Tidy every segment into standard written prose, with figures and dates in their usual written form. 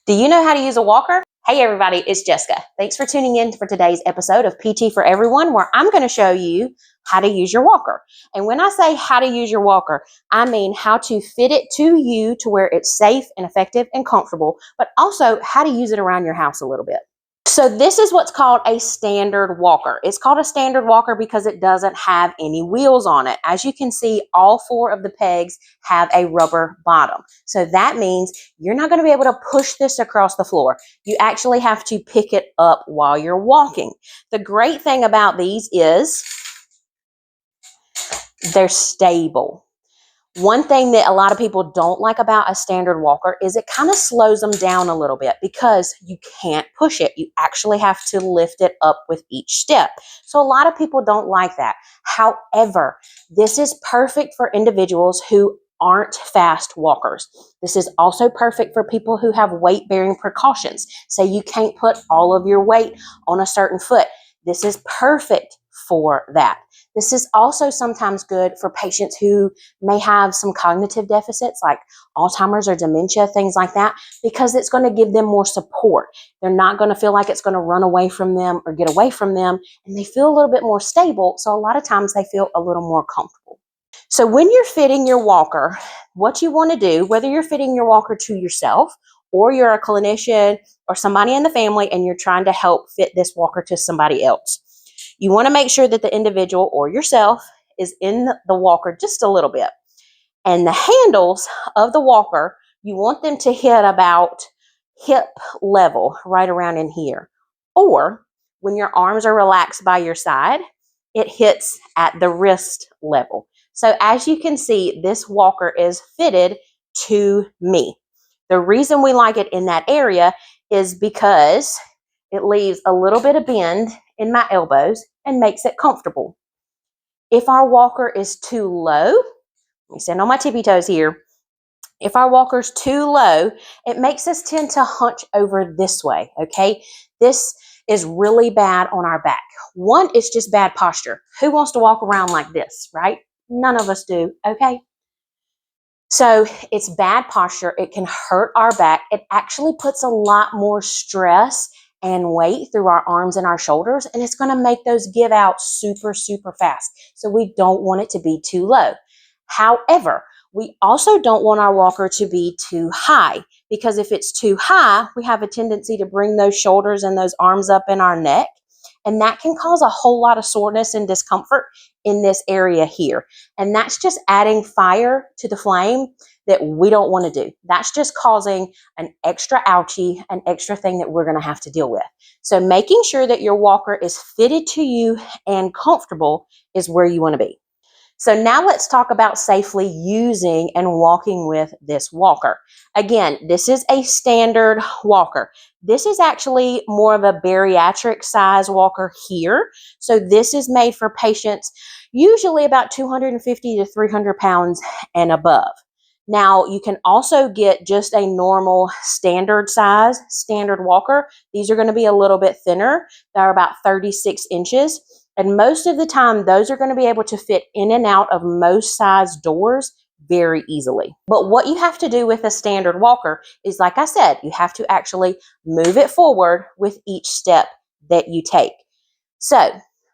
Do you know how to use a walker? Hey everybody, it's Jessica. Thanks for tuning in for today's episode of PT for Everyone, where I'm going to show you how to use your walker. And when I say how to use your walker, I mean how to fit it to you to where it's safe and effective and comfortable, but also how to use it around your house a little bit. So this is what's called a standard walker. It's called a standard walker because it doesn't have any wheels on it. As you can see, all four of the pegs have a rubber bottom. So that means you're not going to be able to push this across the floor. You actually have to pick it up while you're walking. The great thing about these is they're stable. One thing that a lot of people don't like about a standard walker is it kind of slows them down a little bit because you can't push it. You actually have to lift it up with each step. So a lot of people don't like that. However, this is perfect for individuals who aren't fast walkers. This is also perfect for people who have weight-bearing precautions. Say you can't put all of your weight on a certain foot. This is perfect for that. This is also sometimes good for patients who may have some cognitive deficits like Alzheimer's or dementia, things like that, because it's going to give them more support. They're not going to feel like it's going to run away from them or get away from them, and they feel a little bit more stable, so a lot of times they feel a little more comfortable. So when you're fitting your walker, what you want to do, whether you're fitting your walker to yourself or you're a clinician or somebody in the family and you're trying to help fit this walker to somebody else, you want to make sure that the individual or yourself is in the walker just a little bit. And the handles of the walker, you want them to hit about hip level, right around in here. Or when your arms are relaxed by your side, it hits at the wrist level. So as you can see, this walker is fitted to me. The reason we like it in that area is because it leaves a little bit of bend in my elbows and makes it comfortable. If our walker is too low, let me stand on my tippy toes here. If our walker's too low, it makes us tend to hunch over this way, okay? This is really bad on our back. One, it's just bad posture. Who wants to walk around like this, right? None of us do, okay? So it's bad posture. It can hurt our back. It actually puts a lot more stress and weight through our arms and our shoulders, and it's going to make those give out super, super fast. So we don't want it to be too low. However, we also don't want our walker to be too high, because if it's too high, we have a tendency to bring those shoulders and those arms up in our neck, and that can cause a whole lot of soreness and discomfort in this area here. And that's just adding fire to the flame that we don't want to do. That's just causing an extra ouchie, an extra thing that we're going to have to deal with. So making sure that your walker is fitted to you and comfortable is where you want to be. So now let's talk about safely using and walking with this walker. Again, this is a standard walker. This is actually more of a bariatric size walker here. So this is made for patients usually about 250 to 300 pounds and above. Now, you can also get just a normal standard size, standard walker. These are going to be a little bit thinner. They're about 36 inches. And most of the time, those are going to be able to fit in and out of most size doors very easily. But what you have to do with a standard walker is, like I said, you have to actually move it forward with each step that you take. So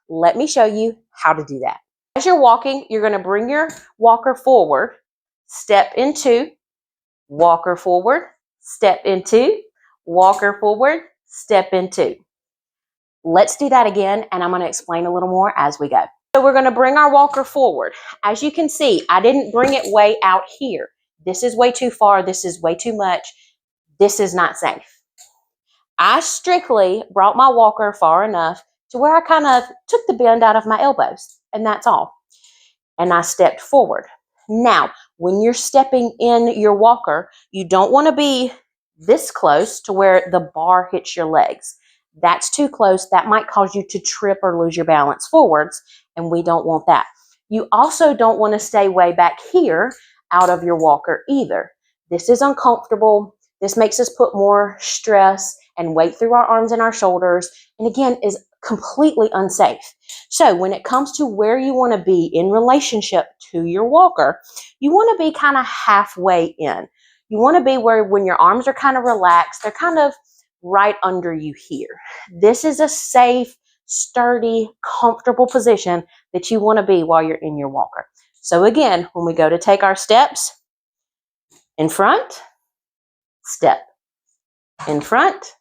let me show you how to do that. As you're walking, you're going to bring your walker forward, step into, walker forward, step into, walker forward, step into. Let's do that again, and I'm going to explain a little more as we go. So we're going to bring our walker forward. As you can see, I didn't bring it way out here. This is way too far. This is way too much. This is not safe. I strictly brought my walker far enough to where I kind of took the bend out of my elbows, and that's all. And I stepped forward. Now, when you're stepping in your walker, you don't want to be this close to where the bar hits your legs. That's too close. That might cause you to trip or lose your balance forwards, and we don't want that. You also don't want to stay way back here out of your walker either. This is uncomfortable. This makes us put more stress and weight through our arms and our shoulders, and again, is completely unsafe. So when it comes to where you want to be in relationship to your walker, you want to be kind of halfway in. you want to be where when your arms are kind of relaxed, they're kind of right under you here. This is a safe, sturdy, comfortable position that you want to be while you're in your walker. So again, when we go to take our steps, in front, step, in front,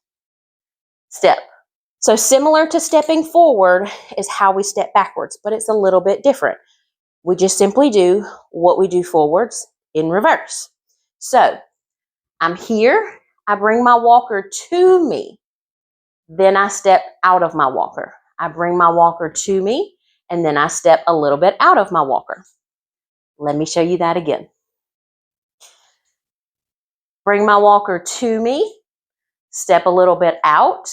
step. So similar to stepping forward is how we step backwards, but it's a little bit different. We just simply do what we do forwards in reverse. So I'm here, I bring my walker to me, then I step out of my walker. I bring my walker to me, and then I step a little bit out of my walker. Let me show you that again. Bring my walker to me, step a little bit out,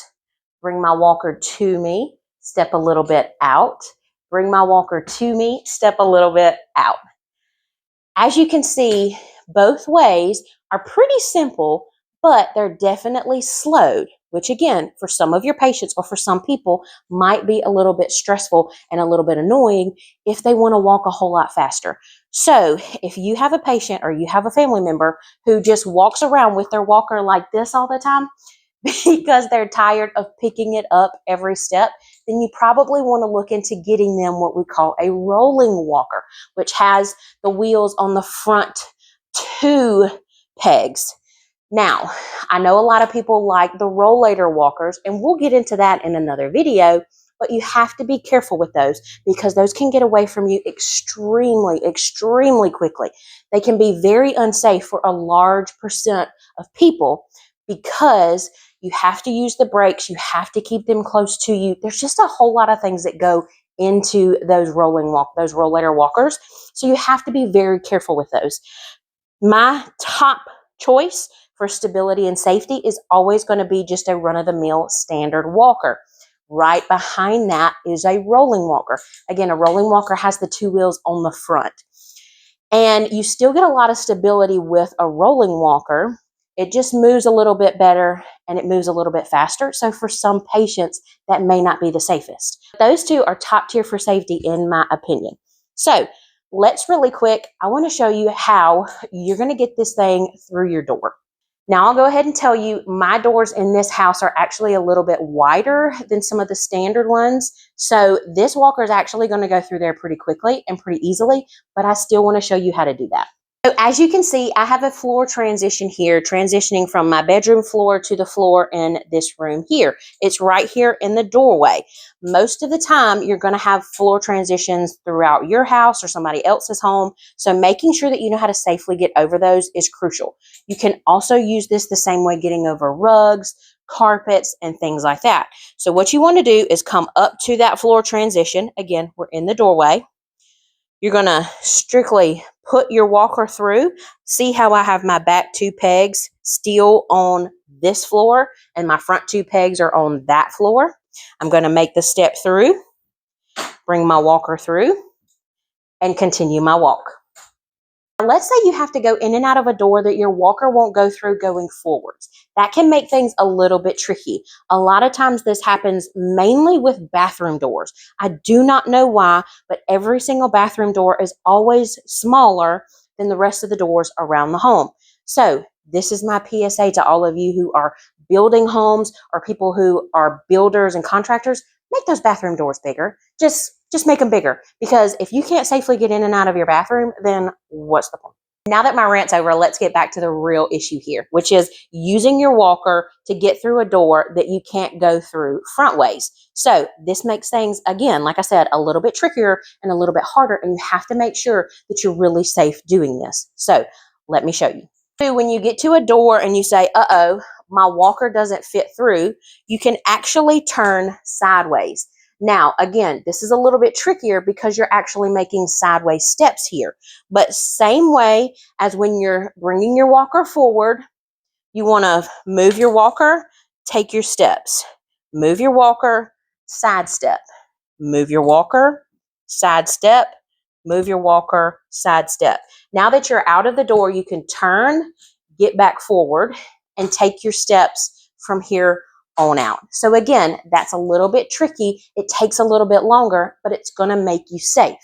bring my walker to me, step a little bit out, bring my walker to me, step a little bit out. As you can see, both ways are pretty simple, but they're definitely slowed, which again, for some of your patients or for some people might be a little bit stressful and a little bit annoying if they want to walk a whole lot faster. So if you have a patient or you have a family member who just walks around with their walker like this all the time, because they're tired of picking it up every step, then you probably want to look into getting them what we call a rolling walker, which has the wheels on the front 2 pegs. Now, I know a lot of people like the rollator walkers, and we'll get into that in another video, but you have to be careful with those because those can get away from you extremely, extremely quickly. They can be very unsafe for a large percent of people because you have to use the brakes. You have to keep them close to you. There's just a whole lot of things that go into those rollator walkers. So you have to be very careful with those. My top choice for stability and safety is always going to be just a run-of-the-mill standard walker. Right behind that is a rolling walker. Again, a rolling walker has the 2 wheels on the front. And you still get a lot of stability with a rolling walker. It just moves a little bit better and it moves a little bit faster. So for some patients, that may not be the safest. Those 2 are top tier for safety in my opinion. So let's really quick, I want to show you how you're going to get this thing through your door. Now I'll go ahead and tell you my doors in this house are actually a little bit wider than some of the standard ones. So this walker is actually going to go through there pretty quickly and pretty easily, but I still want to show you how to do that. So as you can see, I have a floor transition here, transitioning from my bedroom floor to the floor in this room here. It's right here in the doorway. Most of the time, you're going to have floor transitions throughout your house or somebody else's home. So making sure that you know how to safely get over those is crucial. You can also use this the same way getting over rugs, carpets, and things like that. So what you want to do is come up to that floor transition. Again, we're in the doorway. You're going to strictly put your walker through. See how I have my back 2 pegs still on this floor and my front 2 pegs are on that floor. I'm going to make the step through, bring my walker through, and continue my walk. Now, let's say you have to go in and out of a door that your walker won't go through going forwards. That can make things a little bit tricky. A lot of times this happens mainly with bathroom doors. I do not know why, but every single bathroom door is always smaller than the rest of the doors around the home. So this is my PSA to all of you who are building homes or people who are builders and contractors. Make those bathroom doors bigger. Just make them bigger, because if you can't safely get in and out of your bathroom, then what's the point? Now that my rant's over, let's get back to the real issue here, which is using your walker to get through a door that you can't go through front ways. So this makes things, again, like I said, a little bit trickier and a little bit harder, and you have to make sure that you're really safe doing this. So let me show you. When you get to a door and you say, uh-oh, my walker doesn't fit through, you can actually turn sideways. Now, again, this is a little bit trickier because you're actually making sideways steps here. But same way as when you're bringing your walker forward, you want to move your walker, take your steps. Move your walker, side step. Move your walker, side step. Move your walker, side step. Now that you're out of the door, you can turn, get back forward, and take your steps from here on out. So again, that's a little bit tricky. It takes a little bit longer, but it's going to make you safe.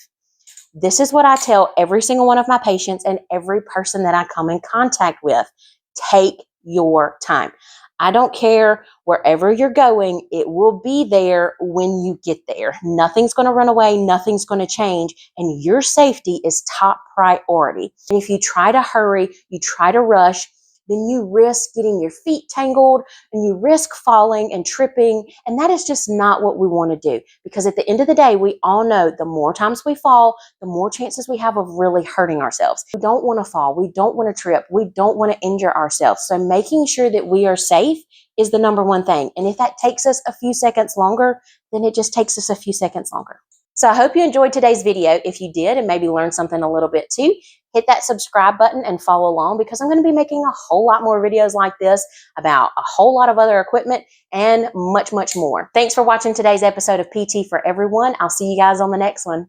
This is what I tell every single one of my patients and every person that I come in contact with. Take your time. I don't care wherever you're going, it will be there when you get there. Nothing's going to run away, nothing's going to change, and your safety is top priority. And if you try to hurry, you try to rush, then you risk getting your feet tangled and you risk falling and tripping. And that is just not what we want to do, because at the end of the day, we all know the more times we fall, the more chances we have of really hurting ourselves. We don't want to fall. We don't want to trip. We don't want to injure ourselves. So making sure that we are safe is the number one thing. And if that takes us a few seconds longer, then it just takes us a few seconds longer. So I hope you enjoyed today's video. If you did and maybe learned something a little bit too, hit that subscribe button and follow along, because I'm going to be making a whole lot more videos like this about a whole lot of other equipment and much, much more. Thanks for watching today's episode of PT for Everyone. I'll see you guys on the next one.